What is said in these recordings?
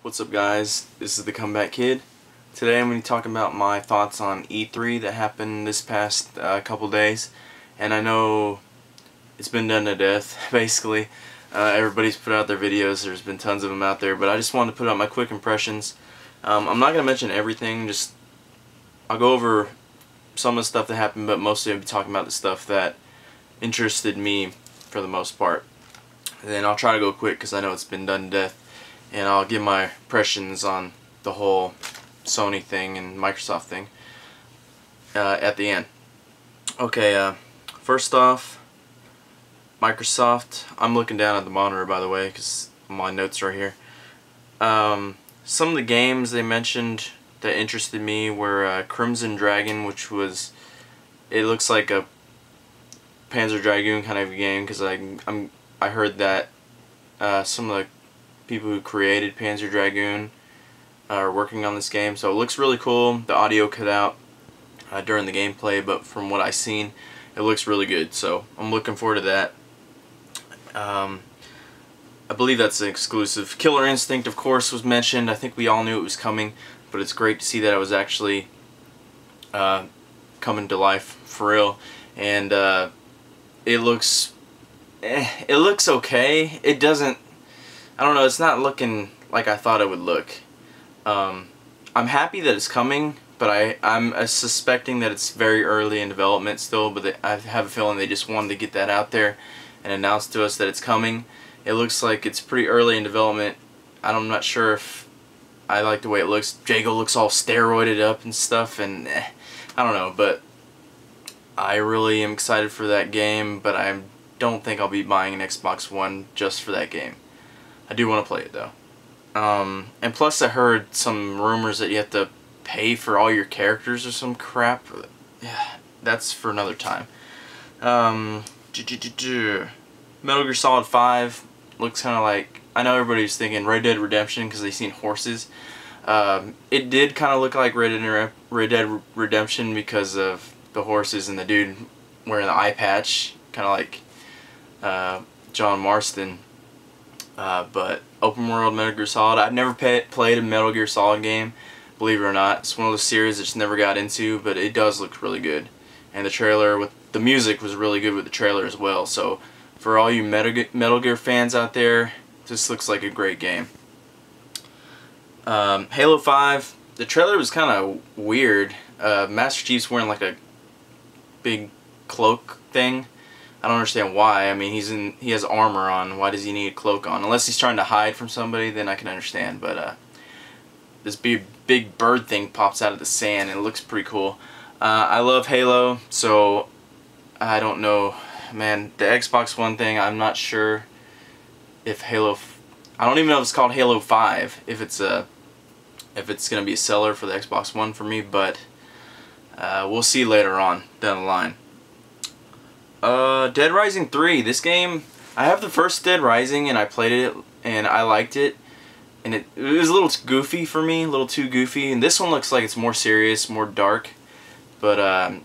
What's up, guys? This is the Comeback Kid. Today I'm going to be talking about my thoughts on E3 that happened this past couple days. And I know it's been done to death, basically. Everybody's put out their videos, there's been tons of them out there, but I just wanted to put out my quick impressions. I'm not going to mention everything, I'll go over some of the stuff that happened, but mostly I'll be talking about the stuff that interested me for the most part. And then I'll try to go quick because I know it's been done to death. And I'll give my impressions on the whole Sony thing and Microsoft thing at the end. Okay, first off, Microsoft. I'm looking down at the monitor, by the way, because my notes are here. Some of the games they mentioned that interested me were Crimson Dragon, which was, it looks like a Panzer Dragoon kind of game, because I heard that some of the people who created Panzer Dragoon are working on this game, so it looks really cool. The audio cut out during the gameplay, but from what I've seen, it looks really good, so I'm looking forward to that. I believe that's an exclusive. Killer Instinct, of course, was mentioned. I think we all knew it was coming, but it's great to see that it was actually coming to life for real. And it looks okay. It doesn't, I don't know, it's not looking like I thought it would look. I'm happy that it's coming, but I'm suspecting that it's very early in development still, but I have a feeling they just wanted to get that out there and announce to us that it's coming. It looks like it's pretty early in development. I'm not sure if I like the way it looks. Jago looks all steroided up and stuff, and I don't know, but I really am excited for that game, but I don't think I'll be buying an Xbox One just for that game. I do want to play it though. And plus I heard some rumors that you have to pay for all your characters or some crap. Yeah, that's for another time. Metal Gear Solid 5 looks kind of like, I know everybody's thinking Red Dead Redemption because they've seen horses. It did kind of look like Red Dead Redemption because of the horses and the dude wearing the eye patch, kind of like John Marston. But open world Metal Gear Solid. I've never played a Metal Gear Solid game, believe it or not. It's one of those series I just never got into, but it does look really good. And the trailer with the music was really good with the trailer as well. So for all you Metal Gear fans out there, this looks like a great game. Halo 5. The trailer was kind of weird. Master Chief's wearing like a big cloak thing. I don't understand why. I mean, he has armor on. Why does he need a cloak on? Unless he's trying to hide from somebody, then I can understand. But this big bird thing pops out of the sand, and it looks pretty cool. I love Halo, so I don't know, man. The Xbox One thing, I'm not sure if Halo. I don't even know if it's called Halo 5. If it's gonna be a seller for the Xbox One for me, but we'll see later on down the line. Dead Rising 3. This game, I have the first Dead Rising and I played it and I liked it, and it was a little goofy for me, a little too goofy, and this one looks like it's more serious, more dark, but and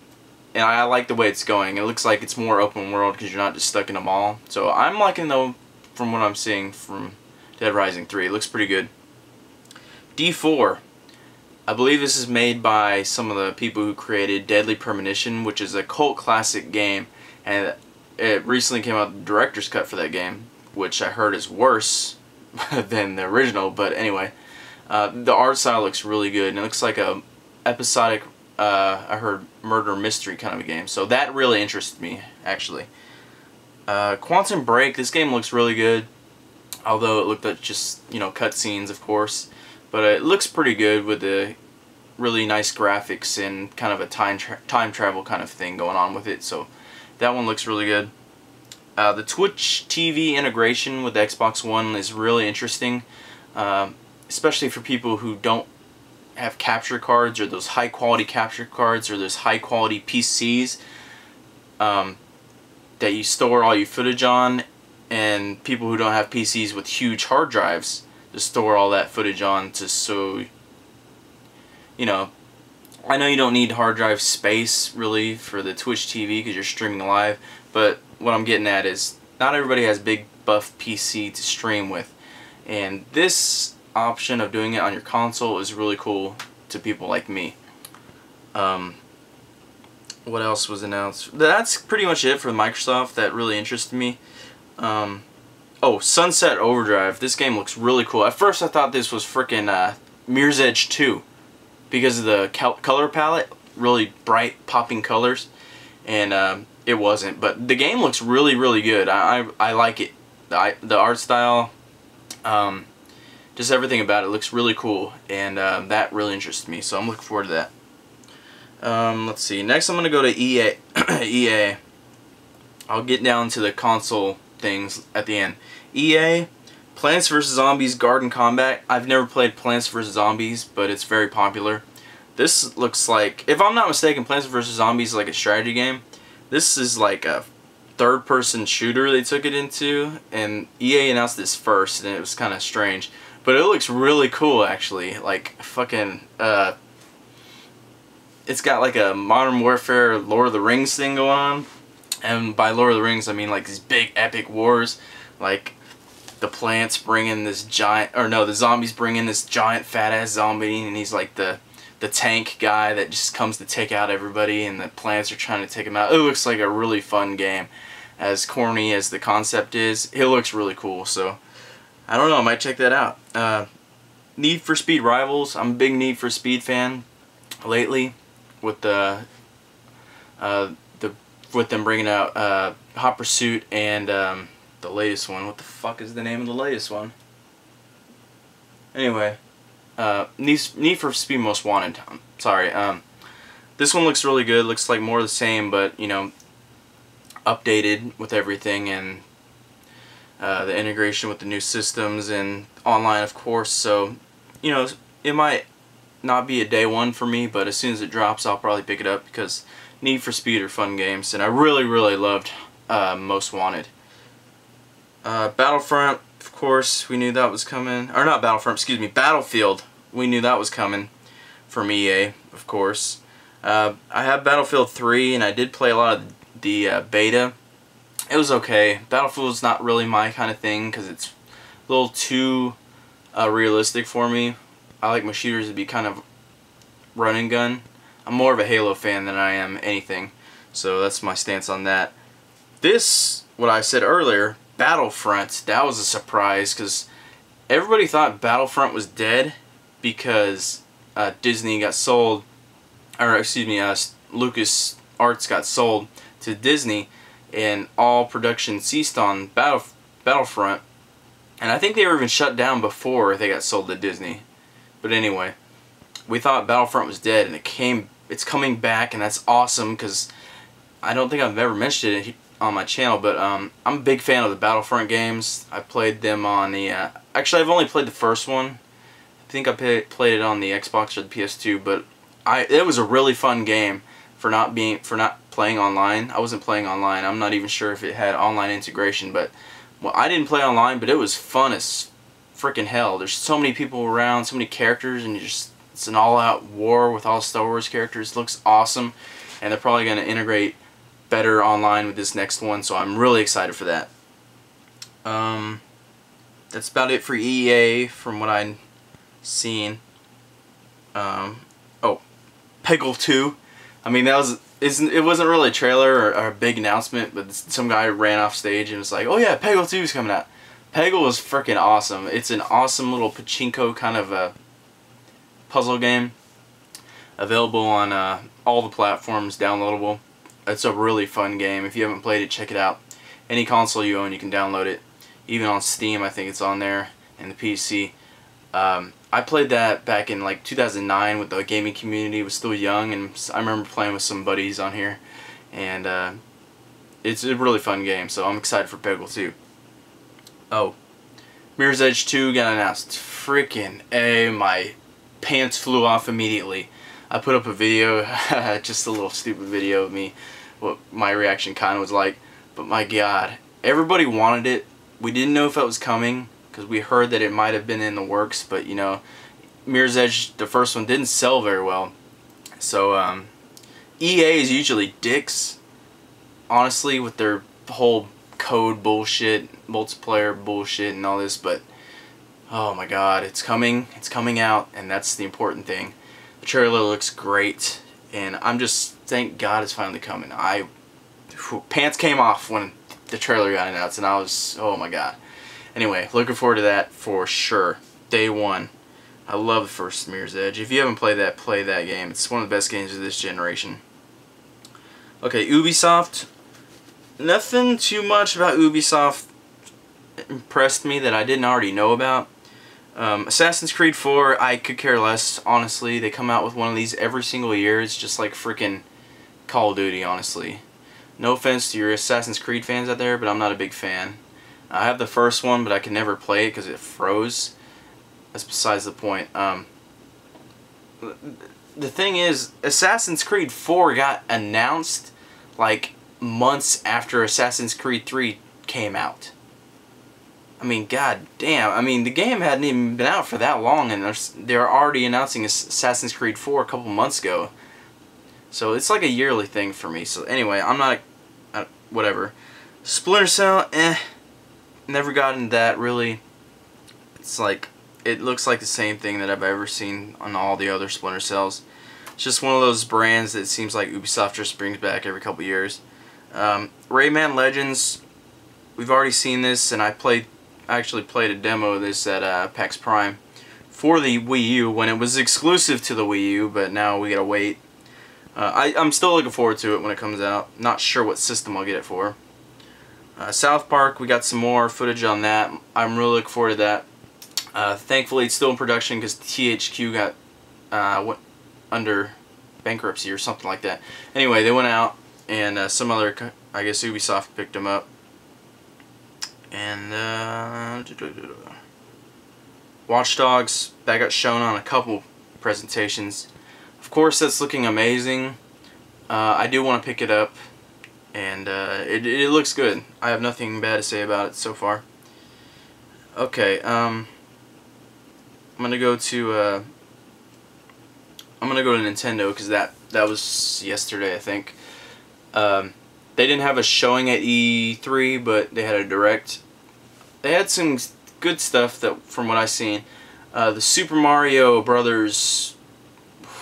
I like the way it's going. It looks like it's more open world because you're not just stuck in a mall, so I'm liking though from what I'm seeing from Dead Rising 3. It looks pretty good. D4. I believe this is made by some of the people who created Deadly Premonition, which is a cult classic game. And it recently came out the director's cut for that game, which I heard is worse than the original, but anyway. The art style looks really good, and it looks like a episodic, I heard, murder mystery kind of a game. So that really interested me, actually. Quantum Break, this game looks really good, although it looked like just, you know, cutscenes, of course. But it looks pretty good with the really nice graphics and kind of a time travel kind of thing going on with it, so that one looks really good. The Twitch TV integration with the Xbox One is really interesting, especially for people who don't have capture cards, or those high quality capture cards, or those high quality PCs that you store all your footage on, and people who don't have PCs with huge hard drives to store all that footage on, so you know, I know you don't need hard drive space really for the Twitch TV because you're streaming live, but what I'm getting at is not everybody has big buff PC to stream with, and this option of doing it on your console is really cool to people like me. What else was announced? That's pretty much it for Microsoft that really interested me. Oh, Sunset Overdrive. This game looks really cool. At first I thought this was freaking Mirror's Edge 2 because of the color palette, really bright popping colors, and it wasn't. But the game looks really, really good. I like it. The art style, just everything about it looks really cool, and that really interests me, so I'm looking forward to that. Let's see. Next I'm going to go to EA. EA. I'll get down to the console things at the end. EA, Plants vs. Zombies Garden Combat. I've never played Plants vs. Zombies, but it's very popular. This looks like, if I'm not mistaken, Plants vs. Zombies is like a strategy game. This is like a third-person shooter they took it into, and EA announced this first, and it was kind of strange. But it looks really cool, actually. Like, fucking, it's got like a Modern Warfare, Lord of the Rings thing going on. And by Lord of the Rings, I mean like these big epic wars. Like, the plants bring in this giant, or no, the zombies bring in this giant fat-ass zombie, and he's like the tank guy that just comes to take out everybody, and the plants are trying to take him out. It looks like a really fun game. As corny as the concept is, it looks really cool, so I don't know, I might check that out. Need for Speed Rivals. I'm a big Need for Speed fan lately, with with them bringing out Hot Pursuit and the latest one. What the fuck is the name of the latest one? Anyway, Need for Speed Most Wanted. Sorry. This one looks really good. Looks like more of the same, but you know, updated with everything, and the integration with the new systems and online, of course. So, you know, it might not be a day one for me, but as soon as it drops, I'll probably pick it up because Need for Speed are fun games, and I really, really loved Most Wanted. Battlefront, of course, we knew that was coming. Or not Battlefront, excuse me, Battlefield. We knew that was coming from EA, of course. I have Battlefield 3, and I did play a lot of the beta. It was okay. Battlefield's not really my kind of thing because it's a little too realistic for me. I like my shooters to be kind of run and gun. I'm more of a Halo fan than I am anything, so that's my stance on that. This, what I said earlier, Battlefront, that was a surprise because everybody thought Battlefront was dead because Disney got sold, or excuse me, Lucas Arts got sold to Disney, and all production ceased on Battlefront, and I think they were even shut down before they got sold to Disney. But anyway, we thought Battlefront was dead, and it's coming back, and that's awesome because I don't think I've ever mentioned it on my channel, but I'm a big fan of the Battlefront games. I played them on the actually I've only played the first one. I think I played it on the Xbox or the PS2, but it was a really fun game for not playing online. I wasn't playing online. I'm not even sure if it had online integration, but well, I didn't play online, but it was fun as freaking hell. There's so many people around, so many characters, and it's an all-out war with all Star Wars characters. It looks awesome, and they're probably going to integrate better online with this next one, so I'm really excited for that. That's about it for EA from what I've seen. Oh, Peggle 2. I mean, it wasn't really a trailer or a big announcement, but some guy ran off stage and was like, "Oh yeah, Peggle 2 is coming out." Peggle is freaking awesome. It's an awesome little pachinko kind of a puzzle game, available on all the platforms, downloadable. It's a really fun game. If you haven't played it, check it out. Any console you own, you can download it. Even on Steam, I think it's on there, and the PC. I played that back in like 2009 when the gaming community was still young, and I remember playing with some buddies on here, and it's a really fun game, so I'm excited for Peggle 2. Oh, Mirror's Edge 2 got announced. Freaking A, my pants flew off immediately. I put up a video, just a little stupid video of me, what my reaction kind of was like, but my god, everybody wanted it. We didn't know if it was coming, because we heard that it might have been in the works, but you know, Mirror's Edge, the first one, didn't sell very well. So, EA is usually dicks, honestly, with their whole code bullshit, multiplayer bullshit and all this, but Oh my god, it's coming out, and that's the important thing. The trailer looks great, and I'm just, thank God it's finally coming. Pants came off when the trailer got announced, and I was, oh my god. Anyway, looking forward to that for sure. Day one. I love the first Mirror's Edge. If you haven't played that, play that game. It's one of the best games of this generation. Okay, Ubisoft. Nothing too much about Ubisoft impressed me that I didn't already know about. Assassin's Creed 4, I could care less, honestly. They come out with one of these every single year. It's just like freaking Call of Duty, honestly. No offense to your Assassin's Creed fans out there, but I'm not a big fan. I have the first one, but I can never play it because it froze. That's besides the point. The thing is, Assassin's Creed 4 got announced like months after Assassin's Creed 3 came out. I mean, god damn. I mean, the game hadn't even been out for that long, and they're already announcing Assassin's Creed 4 a couple months ago. So it's like a yearly thing for me. So anyway, I'm not whatever. Splinter Cell, never got into that really. It's like, it looks like the same thing that I've ever seen on all the other Splinter Cells. It's just one of those brands that seems like Ubisoft just brings back every couple years. Rayman Legends, we've already seen this, and I actually played a demo of this at PAX Prime for the Wii U when it was exclusive to the Wii U, but now we gotta wait. I'm still looking forward to it when it comes out. Not sure what system I'll get it for. South Park, we got some more footage on that. I'm really looking forward to that. Thankfully, it's still in production because THQ got went under bankruptcy or something like that. Anyway, they went out, and some other, I guess Ubisoft picked them up. And Watch Dogs, that got shown on a couple presentations. Of course, that's looking amazing. I do want to pick it up, and it looks good. I have nothing bad to say about it so far. Okay, I'm gonna go to Nintendo because that was yesterday, I think. They didn't have a showing at E3, but they had a direct. They had some good stuff that, from what I've seen. The Super Mario Brothers.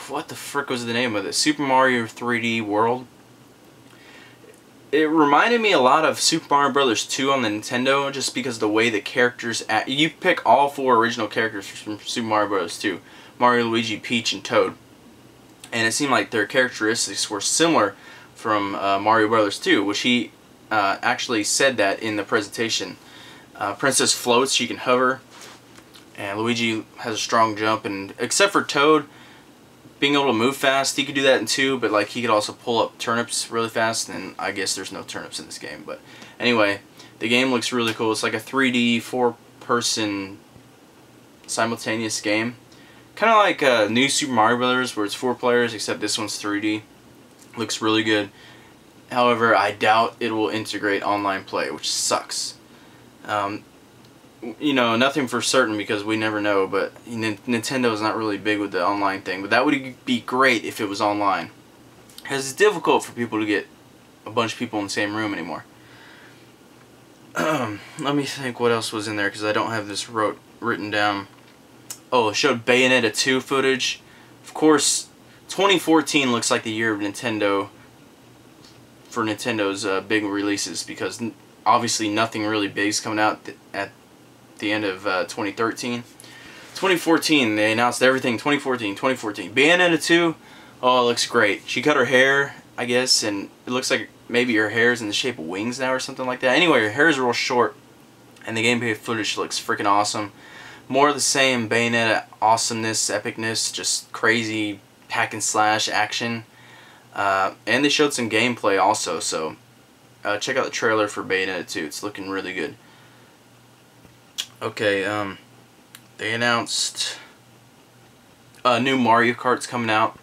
What the frick was the name of it? Super Mario 3D World. It reminded me a lot of Super Mario Brothers 2 on the Nintendo, just because of the way the characters act. You pick all 4 original characters from Super Mario Brothers 2: Mario, Luigi, Peach, and Toad, and it seemed like their characteristics were similar from Mario Brothers 2, which he actually said that in the presentation. Princess floats; she can hover, and Luigi has a strong jump, and except for Toad being able to move fast, he could do that in 2, but like he could also pull up turnips really fast, and I guess there's no turnips in this game. But anyway, the game looks really cool. It's like a 3D 4-person simultaneous game. Kind of like New Super Mario Brothers, where it's 4 players, except this one's 3D. Looks really good. However, I doubt it will integrate online play, which sucks. You know, nothing for certain because we never know, but Nintendo's not really big with the online thing. But that would be great if it was online, because it's difficult for people to get a bunch of people in the same room anymore. Let me think what else was in there, because I don't have this written down. Oh, it showed Bayonetta 2 footage. Of course, 2014 looks like the year of Nintendo for Nintendo's big releases, because obviously nothing really big is coming out at the end of 2013. 2014, they announced everything. 2014. Bayonetta 2, oh, it looks great. She cut her hair, I guess, and it looks like maybe her hair is in the shape of wings now or something like that. Anyway, her hair is real short, and the gameplay footage looks freaking awesome. More of the same Bayonetta awesomeness, epicness, just crazy hack and slash action. And they showed some gameplay also, so check out the trailer for Bayonetta 2. It's looking really good. Okay, they announced new Mario Kart's coming out,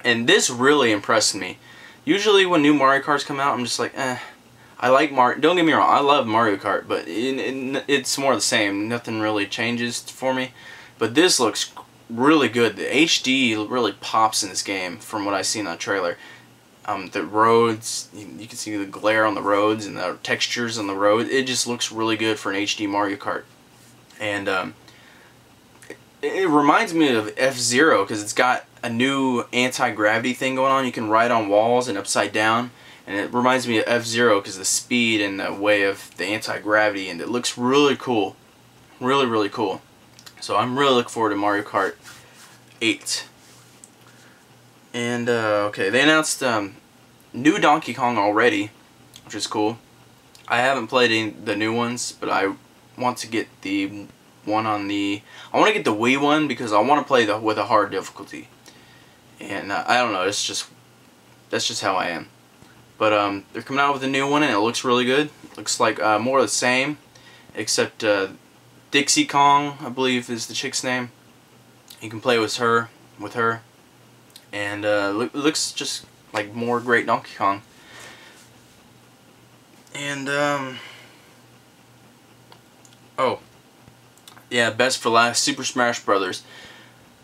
and this really impressed me. Usually when new Mario Karts come out, I'm just like, I like Mario. Don't get me wrong, I love Mario Kart, but it's more the same. Nothing really changes for me. But this looks really good. The HD really pops in this game from what I've seen on the trailer. The roads, you can see the glare on the roads and the textures on the road. It just looks really good for an HD Mario Kart. And it reminds me of F-Zero because it's got a new anti-gravity thing going on. You can ride on walls and upside down, and it reminds me of F-Zero because of the speed and the way of the anti-gravity, and it looks really cool. Really, really cool. So I'm really looking forward to Mario Kart 8. And okay, they announced new Donkey Kong already, which is cool. I haven't played any the new ones, but I want to get the one on the... I want to get the Wii one because I want to play with a hard difficulty. And I don't know, that's just how I am. But they're coming out with a new one and it looks really good. Looks like more of the same, except Dixie Kong, I believe is the chick's name. You can play with her, and it looks just like more great Donkey Kong. And oh yeah, best for last, Super Smash Brothers.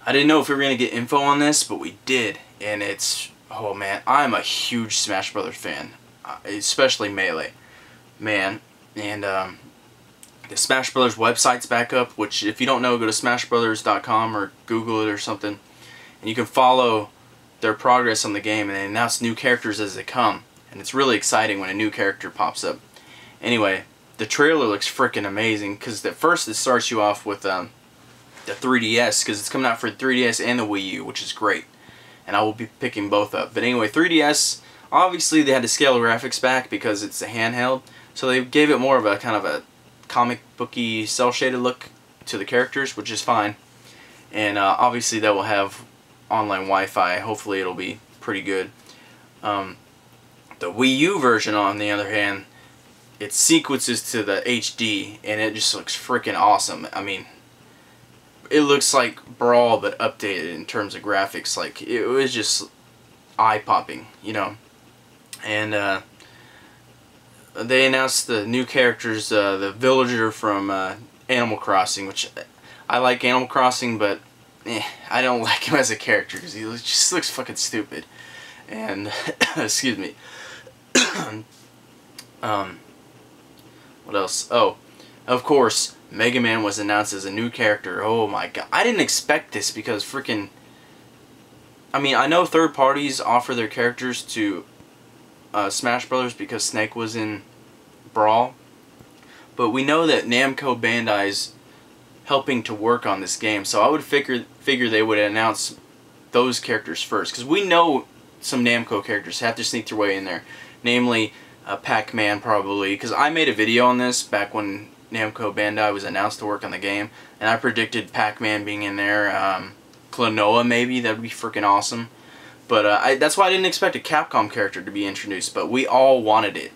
I didn't know if we were gonna get info on this, but we did, and it's, oh man, I'm a huge Smash Brothers fan, especially Melee, man. And the Smash Brothers website's back up, which if you don't know, go to smashbrothers.com or Google it or something, and you can follow their progress on the game, and they announce new characters as they come, and it's really exciting when a new character pops up. Anyway, the trailer looks freaking amazing because at first it starts you off with the 3DS because it's coming out for the 3DS and the Wii U, which is great, and I will be picking both up. But anyway, 3DS, obviously they had to scale the graphics back because it's a handheld, so they gave it more of a kind of a comic booky cel shaded look to the characters, which is fine. And obviously that will have online Wi-Fi. Hopefully it'll be pretty good. The Wii U version, on the other hand, it sequences to the HD and it just looks freaking awesome. I mean, it looks like Brawl but updated in terms of graphics. Like, it was just eye-popping, you know. And they announced the new characters, the villager from Animal Crossing, which I like Animal Crossing, but I don't like him as a character because he just looks fucking stupid. And excuse me. What else? Oh, of course, Mega Man was announced as a new character. Oh my god, I didn't expect this because freaking... I mean, I know third parties offer their characters to Smash Brothers because Snake was in Brawl, but we know that Namco Bandai's helping to work on this game, so I would figure they would announce those characters first, because we know some Namco characters have to sneak their way in there, namely Pac-Man probably, because I made a video on this back when Namco Bandai was announced to work on the game, and I predicted Pac-Man being in there. Klonoa maybe, that would be freaking awesome. But that's why I didn't expect a Capcom character to be introduced, but we all wanted it.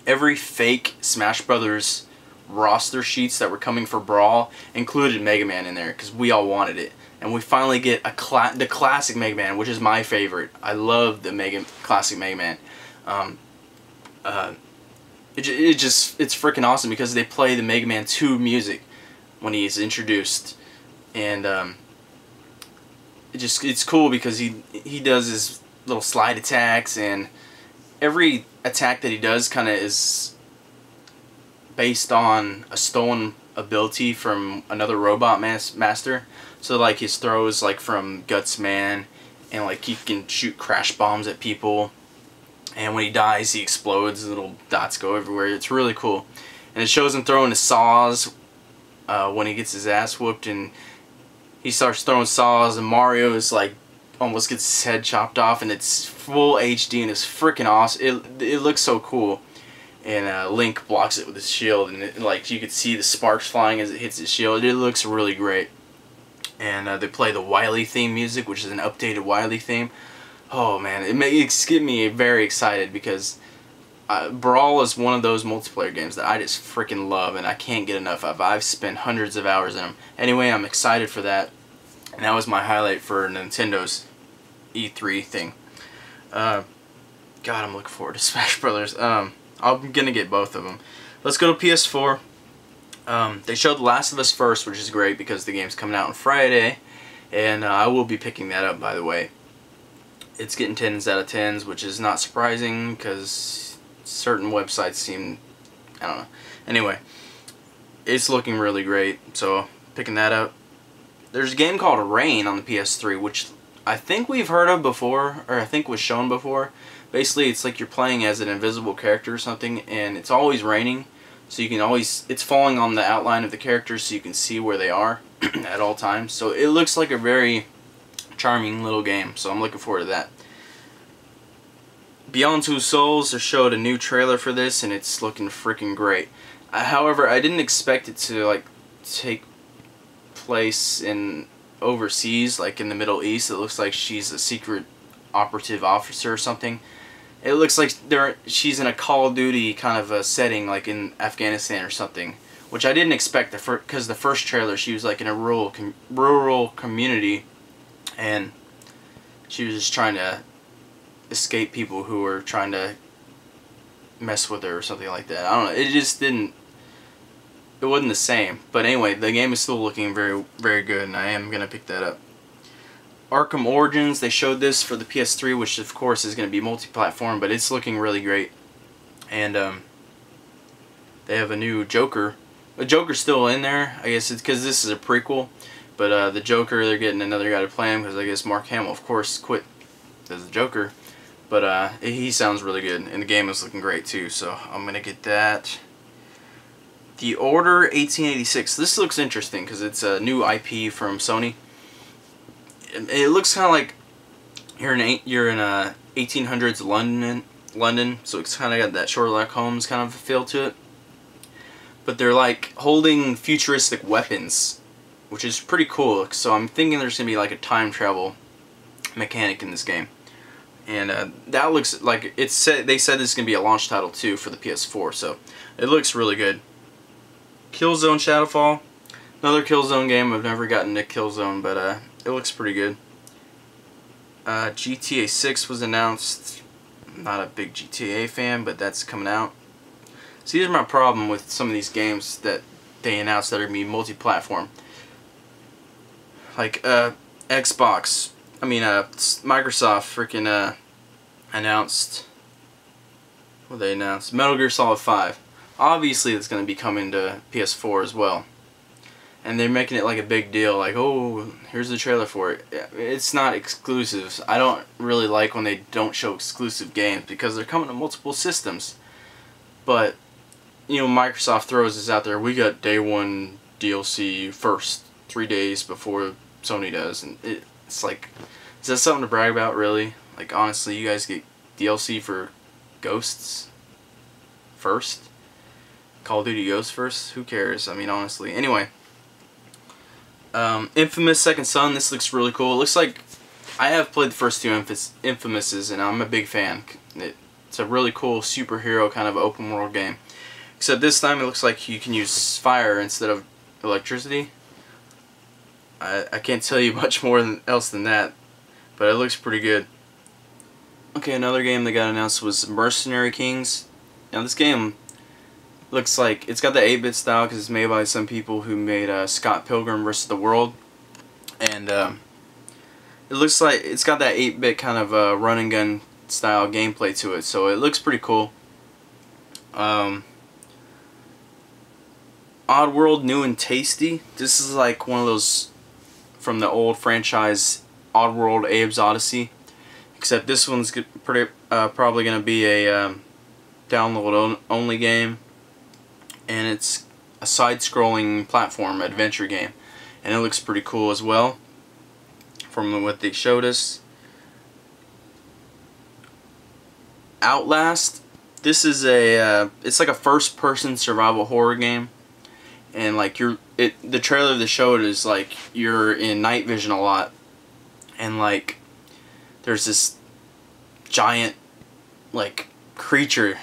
Every fake Smash Brothers roster sheets that were coming for Brawl included Mega Man in there, because we all wanted it. And we finally get the classic Mega Man, which is my favorite. I love the classic Mega Man. It's freaking awesome because they play the Mega Man 2 music when he's introduced. And it's cool because he does his little slide attacks, and every attack that he does kind of is based on a stolen ability from another robot master. So like his throws, like from Guts Man, and like he can shoot crash bombs at people, and when he dies he explodes, little dots go everywhere. It's really cool. And it shows him throwing his saws when he gets his ass whooped, and he starts throwing saws, and Mario is like almost gets his head chopped off, and it's full HD and it's freaking awesome. It looks so cool. And Link blocks it with his shield, and like you could see the sparks flying as it hits his shield. It looks really great. And they play the Wily theme music, which is an updated Wily theme. Oh man, it's getting me very excited because Brawl is one of those multiplayer games that I just freaking love and I can't get enough of. I've spent hundreds of hours in them. Anyway, I'm excited for that. And that was my highlight for Nintendo's E3 thing. God, I'm looking forward to Smash Brothers. I'm gonna get both of them. Let's go to PS4. They showed The Last of Us first, which is great because the game's coming out on Friday, and I will be picking that up, by the way. It's getting 10s out of 10s, which is not surprising because certain websites seem, I don't know. Anyway, it's looking really great, so picking that up. there's a game called Rain on the PS3, which I think we've heard of before, or I think was shown before. Basically, it's like you're playing as an invisible character or something, and it's always raining, so you can always, it's falling on the outline of the characters so you can see where they are at all times. So it looks like a very charming little game, so I'm looking forward to that. Beyond Two Souls, they showed a new trailer for this, and it's looking freaking great. However, I didn't expect it to like take place in overseas, like in the Middle East. It looks like she's a secret operative officer or something. It looks like she's in a Call of Duty kind of a setting, like in Afghanistan or something, which I didn't expect because the first trailer she was like in a rural community, and she was just trying to escape people who were trying to mess with her or something like that. I don't know. It just didn't. It wasn't the same. But anyway, the game is still looking very, very good, and I am gonna pick that up. Arkham Origins, they showed this for the PS3, which of course is going to be multi-platform, but it's looking really great. And they have a new Joker. The Joker's still in there. I guess it's because this is a prequel. But the Joker, they're getting another guy to play him because I guess Mark Hamill, of course, quit as the Joker. But he sounds really good, and the game is looking great too. So I'm going to get that. The Order 1886. This looks interesting because it's a new IP from Sony. It looks kind of like you're in 1800s London, so it's kind of got that Sherlock Holmes kind of feel to it. But they're like holding futuristic weapons, which is pretty cool. So I'm thinking there's gonna be like a time travel mechanic in this game, and that looks like they said this is gonna be a launch title too for the PS4, so it looks really good. Killzone Shadowfall, another Killzone game. I've never gotten to Killzone, but it looks pretty good. GTA 6 was announced. I'm not a big GTA fan, but that's coming out. See, here's my problem with some of these games that they announced that are going to be multi-platform. Like Xbox. I mean, Microsoft freaking announced. What they announced? Metal Gear Solid 5. Obviously, it's going to be coming to PS4 as well. And they're making it like a big deal, like, oh, here's the trailer for it. It's not exclusives. I don't really like when they don't show exclusive games because they're coming to multiple systems. But, you know, Microsoft throws this out there. We got day one DLC first, 3 days before Sony does. And it's like, is that something to brag about, really? Like, honestly, you guys get DLC for Ghosts first? Call of Duty Ghosts first? Who cares? I mean, honestly. Anyway. Infamous Second Son, this looks really cool. It looks like I have played the first two Infamouses, and I'm a big fan. It's a really cool superhero kind of open world game. Except this time it looks like you can use fire instead of electricity. I can't tell you much more else than that, but it looks pretty good. Okay, another game that got announced was Mercenary Kings. Now this game looks like it's got the 8-bit style because it's made by some people who made Scott Pilgrim vs. the World, and it looks like it's got that 8-bit kind of run and gun style gameplay to it, so it looks pretty cool. Oddworld New and Tasty. This is like one of those from the old franchise Oddworld Abe's Odyssey, except this one's probably going to be a download only game. And it's a side-scrolling platform adventure game, and it looks pretty cool as well from what they showed us. Outlast, this is a it's like a first-person survival horror game, and like the trailer that showed is like you're in night vision a lot, and like there's this giant like creature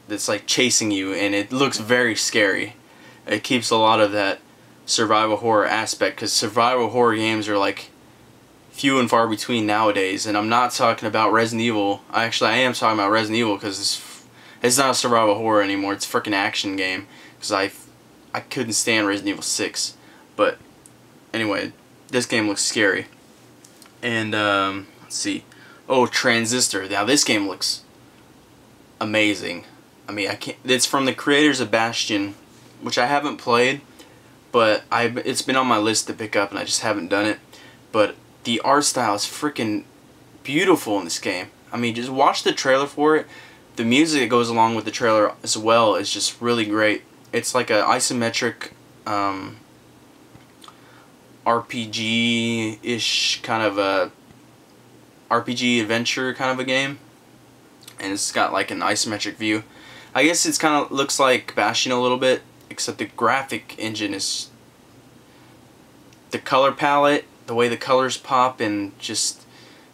that's like chasing you, and it looks very scary. It keeps a lot of that survival horror aspect, because survival horror games are like few and far between nowadays, and I'm not talking about Resident Evil. Actually, I am talking about Resident Evil because it's not a survival horror anymore. It's a freaking action game, because I couldn't stand Resident Evil 6. But anyway, this game looks scary. And let's see. Oh, Transistor. Now this game looks amazing. I mean, it's from the creators of Bastion, which I haven't played, but it's been on my list to pick up and I just haven't done it. But the art style is freaking beautiful in this game. I mean, just watch the trailer for it. The music that goes along with the trailer as well is just really great. It's like a isometric RPG-ish kind of a RPG adventure kind of a game, and it's got like an isometric view. I guess it's kind of looks like Bastion a little bit, except the graphic engine is, the color palette, the way the colors pop, and just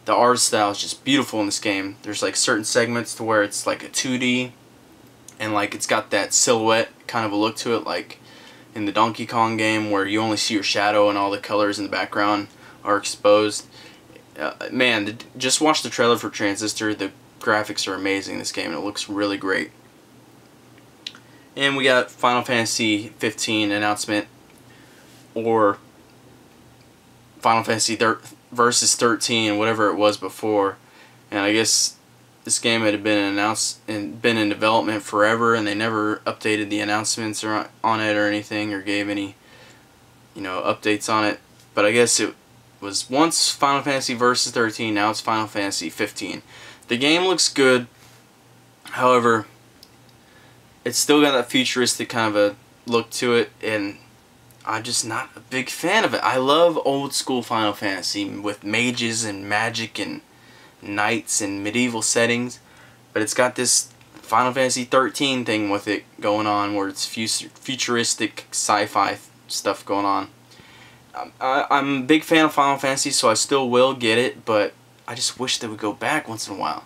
the art style is just beautiful in this game. There's like certain segments to where it's like a 2D, and like it's got that silhouette kind of a look to it, like in the Donkey Kong game where you only see your shadow and all the colors in the background are exposed. Man, just watch the trailer for Transistor. The graphics are amazing in this game and it looks really great. And we got Final Fantasy 15 announcement, or Final Fantasy Versus 13, whatever it was before. And I guess this game had been announced and been in development forever, and they never updated the announcements or on it or anything, or gave any, you know, updates on it. But I guess it was once Final Fantasy Versus 13, now it's Final Fantasy 15. The game looks good, however, it's still got that futuristic kind of a look to it, and I'm just not a big fan of it. I love old school Final Fantasy with mages and magic and knights and medieval settings, but it's got this Final Fantasy 13 thing with it going on where it's futuristic sci-fi stuff going on. I'm a big fan of Final Fantasy, so I still will get it, but I just wish they would go back once in a while.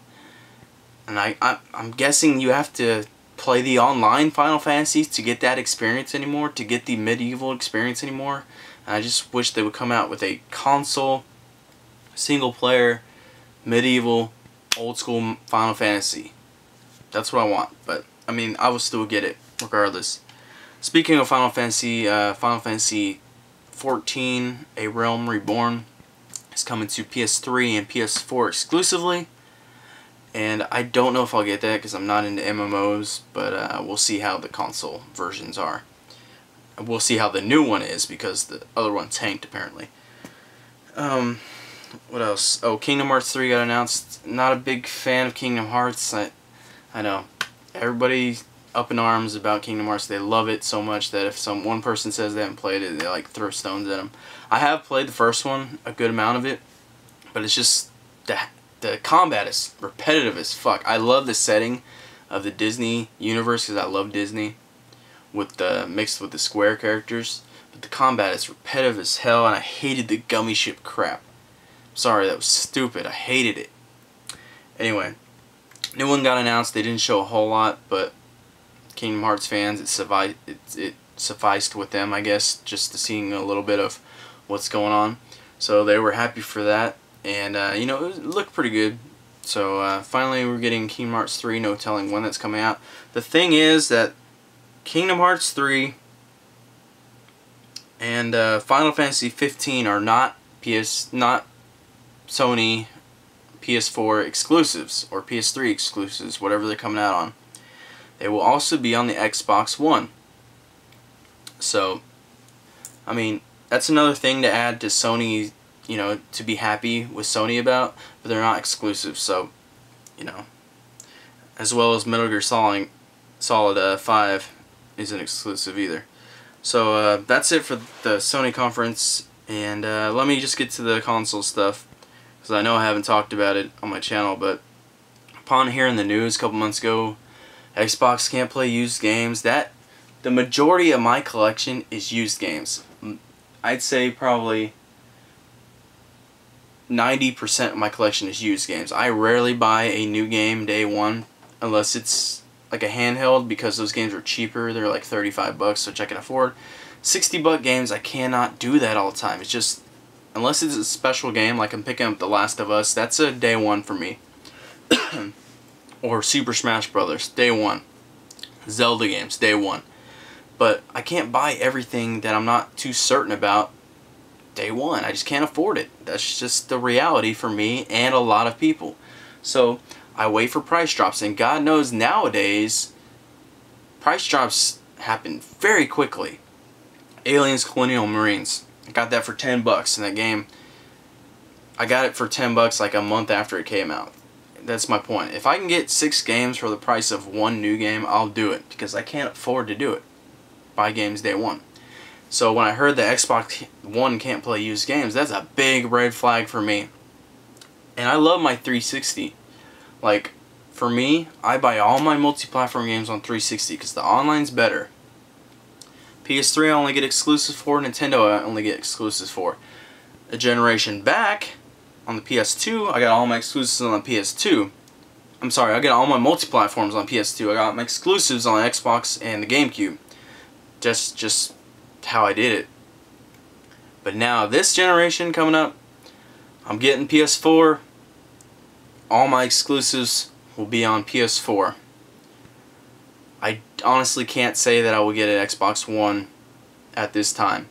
And I'm guessing you have to play the online Final Fantasies to get that experience anymore, to get the medieval experience anymore. And I just wish they would come out with a console, single player, medieval, old school Final Fantasy. That's what I want, but I mean, I will still get it regardless. Speaking of Final Fantasy, Final Fantasy 14, A Realm Reborn is coming to PS3 and PS4 exclusively. And I don't know if I'll get that because I'm not into MMOs, but we'll see how the console versions are. We'll see how the new one is because the other one tanked apparently. What else? Oh, Kingdom Hearts 3 got announced. Not a big fan of Kingdom Hearts. I know. Everybody up in arms about Kingdom Hearts. They love it so much that if one person says they haven't played it, they like throw stones at them. I have played the first one, a good amount of it, but it's just the combat is repetitive as fuck. I love the setting of the Disney universe because I love Disney, with the mixed with the Square characters, but the combat is repetitive as hell, and I hated the gummy ship crap. Sorry, that was stupid. I hated it. Anyway, new one got announced. They didn't show a whole lot, but Kingdom Hearts fans, it sufficed with them, I guess, just to seeing a little bit of what's going on. So they were happy for that, and you know, it looked pretty good. So finally we're getting Kingdom Hearts 3, no telling when that's coming out. The thing is that Kingdom Hearts 3 and Final Fantasy 15 are not Sony PS4 exclusives or PS3 exclusives, whatever they're coming out on. They will also be on the Xbox One. So, I mean, that's another thing to add to Sony, you know, to be happy with Sony about, but they're not exclusive, so, you know. As well as Metal Gear Solid 5 isn't exclusive either. So, that's it for the Sony conference, and let me just get to the console stuff, because I know I haven't talked about it on my channel, but upon hearing the news a couple months ago, Xbox can't play used games. The majority of my collection is used games. I'd say probably 90% of my collection is used games. I rarely buy a new game day one unless it's like a handheld, because those games are cheaper. They're like 35 bucks, which I can afford. 60-buck games, I cannot do that all the time. It's just, unless it's a special game, like I'm picking up The Last of Us, that's a day one for me. Or Super Smash Brothers, day one. Zelda games, day one. But I can't buy everything that I'm not too certain about day one. I just can't afford it. That's just the reality for me and a lot of people. So I wait for price drops, and God knows nowadays price drops happen very quickly. Aliens Colonial Marines. I got that for 10 bucks in that game. I got it for 10 bucks like a month after it came out. That's my point. If I can get 6 games for the price of one new game, I'll do it, because I can't afford to do it. Buy games day one. So when I heard the Xbox One can't play used games, that's a big red flag for me. And I love my 360. Like, for me, I buy all my multi-platform games on 360 because the online's better. PS3 I only get exclusives for, Nintendo I only get exclusives for. A generation back, on the PS2, I got all my exclusives on the PS2. I'm sorry, I got all my multi-platforms on PS2. I got my exclusives on Xbox and the GameCube. Just how I did it. But now this generation coming up, I'm getting PS4. All my exclusives will be on PS4. I honestly can't say that I will get an Xbox One at this time.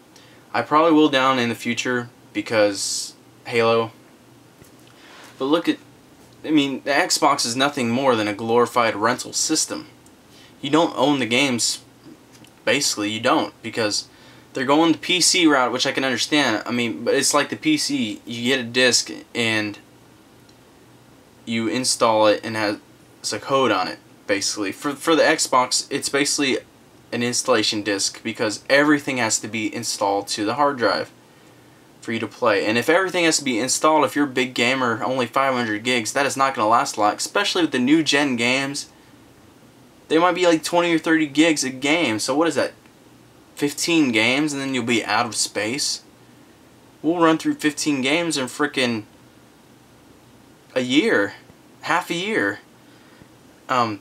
I probably will down in the future because Halo. But look at, I mean, the Xbox is nothing more than a glorified rental system. You don't own the games. Basically, you don't, because they're going the PC route, which I can understand. I mean, but it's like the PC. You get a disc and you install it and has a code on it, basically. For the Xbox, it's basically an installation disc, because everything has to be installed to the hard drive for you to play. And if everything has to be installed, if you're a big gamer, only 500 gigs, that is not going to last a lot, especially with the new gen games. They might be like 20 or 30 gigs a game. So what is that? 15 games and then you'll be out of space? We'll run through 15 games in frickin' a year. Half a year. And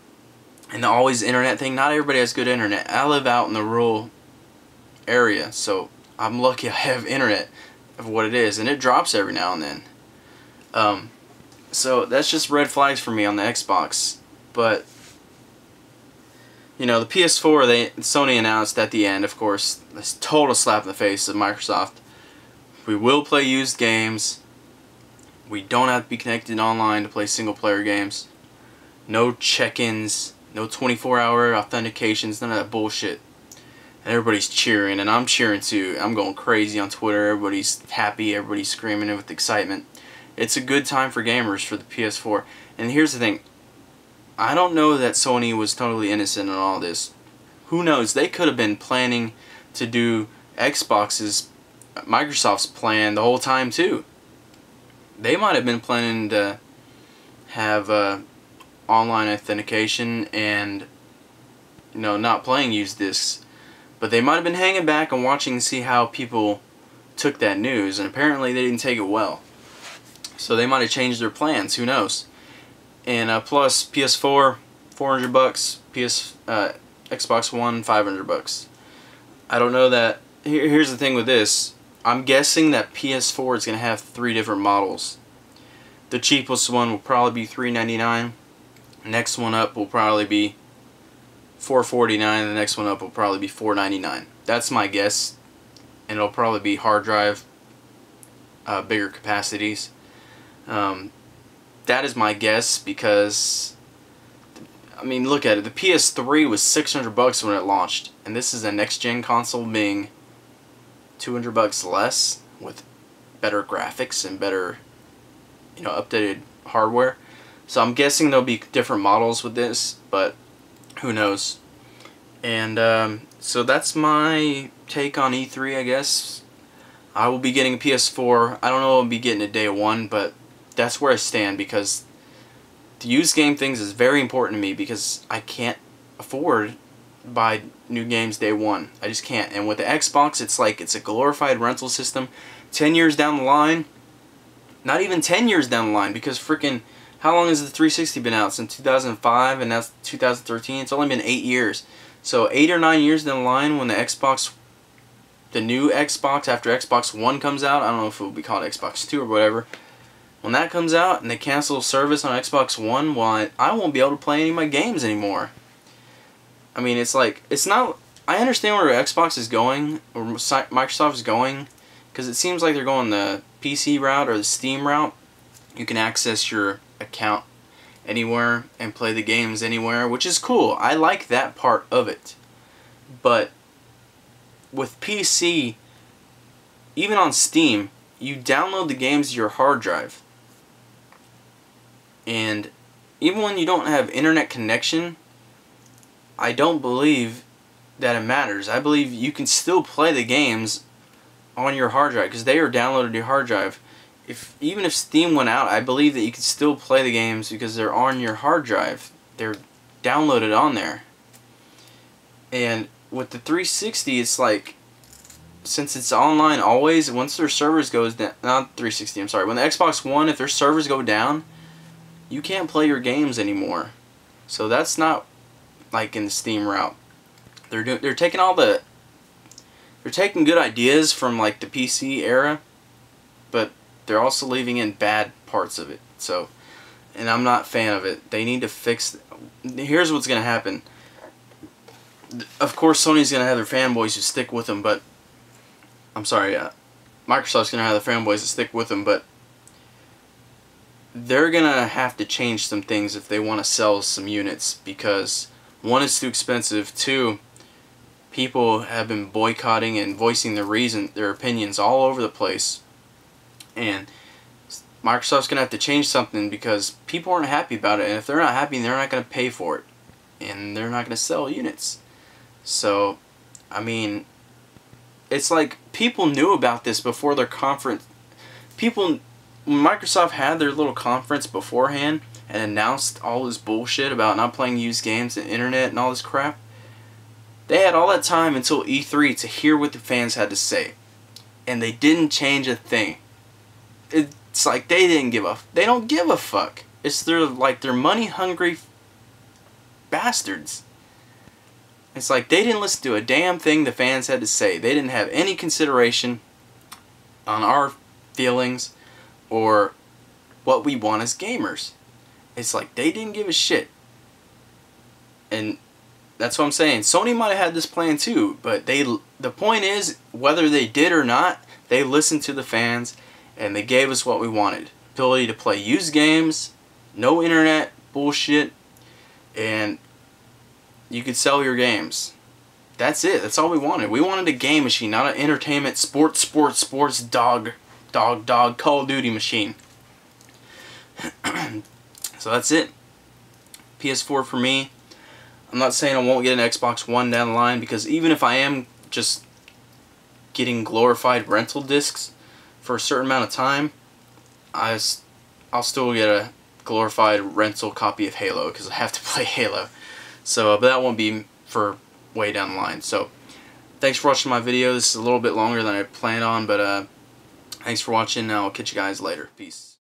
the always internet thing. Not everybody has good internet. I live out in the rural area, so I'm lucky I have internet of what it is. And it drops every now and then. So that's just red flags for me on the Xbox. But you know, the PS4, Sony announced at the end, of course, this total slap in the face of Microsoft. We will play used games. We don't have to be connected online to play single-player games. No check-ins, no 24-hour authentications, none of that bullshit. And everybody's cheering, and I'm cheering too. I'm going crazy on Twitter. Everybody's happy, everybody's screaming with excitement. It's a good time for gamers for the PS4. And here's the thing. I don't know that Sony was totally innocent in all this. Who knows? They could have been planning to do Xbox's, Microsoft's plan the whole time too. They might have been planning to have online authentication and, you know, not playing used discs. But they might have been hanging back and watching to see how people took that news. And apparently they didn't take it well. So they might have changed their plans. Who knows? And plus PS4, 400 bucks. Xbox One, 500 bucks. I don't know that. Here's the thing with this. I'm guessing that PS4 is going to have 3 different models. The cheapest one will probably be $399. Next one up will probably be $449. The next one up will probably be $499. That's my guess. And it'll probably be hard drive, bigger capacities. That is my guess, because, I mean, look at it. The PS3 was 600 bucks when it launched, and this is a next-gen console being 200 bucks less with better graphics and better, you know, updated hardware. So I'm guessing there'll be different models with this, but who knows. And so that's my take on E3, I guess. I will be getting a PS4. I don't know if I'll be getting it day one, but that's where I stand, because the used game things is very important to me, because I can't afford to buy new games day one. I just can't. And with the Xbox, it's like it's a glorified rental system. 10 years down the line, not even 10 years down the line, because freaking, how long has the 360 been out? Since 2005, and that's 2013. It's only been 8 years. So 8 or 9 years down the line, when the Xbox, the new Xbox after Xbox One comes out, I don't know if it will be called Xbox 2 or whatever. When that comes out and they cancel service on Xbox One, well, I won't be able to play any of my games anymore. I mean, it's like, it's not, I understand where Xbox is going, or Microsoft is going, because it seems like they're going the PC route or the Steam route. You can access your account anywhere and play the games anywhere, which is cool. I like that part of it. But with PC, even on Steam, you download the games to your hard drive. And even when you don't have internet connection, I don't believe that it matters. I believe you can still play the games on your hard drive because they are downloaded to your hard drive. Even if Steam went out, I believe that you can still play the games because they're on your hard drive. They're downloaded on there. And with the 360, it's like, since it's online always, once their servers goes down, not 360, I'm sorry, when the Xbox One, if their servers go down, you can't play your games anymore. So that's not like in the Steam route. They're taking good ideas from like the PC era, but they're also leaving in bad parts of it. So, and I'm not a fan of it. They need to fix. Here's what's gonna happen. Of course, Sony's gonna have their fanboys who stick with them, but I'm sorry, Microsoft's gonna have the fanboys that stick with them, but they're gonna have to change some things if they want to sell some units, because one, it's too expensive. Two, people have been boycotting and voicing their opinions all over the place, and Microsoft's gonna have to change something because people aren't happy about it, and if they're not happy, they're not gonna pay for it, and they're not gonna sell units. So, I mean, it's like people knew about this before their conference. When Microsoft had their little conference beforehand and announced all this bullshit about not playing used games and internet and all this crap, they had all that time until E3 to hear what the fans had to say, and they didn't change a thing. It's like they don't give a fuck. They're money hungry bastards. It's like they didn't listen to a damn thing the fans had to say. They didn't have any consideration on our feelings or what we want as gamers. It's like they didn't give a shit. And that's what I'm saying. Sony might have had this plan too, but the point is, whether they did or not, they listened to the fans and they gave us what we wanted. Ability to play used games, no internet bullshit, and you could sell your games. That's it. That's all we wanted. We wanted a game machine, not an entertainment, sports, dog, Call of Duty machine. So that's it. PS4 for me. I'm not saying I won't get an Xbox One down the line, because even if I am just getting glorified rental discs for a certain amount of time, I'll still get a glorified rental copy of Halo because I have to play Halo. So, but that won't be for way down the line. So, thanks for watching my video. This is a little bit longer than I planned on, but thanks for watching. I'll catch you guys later. Peace.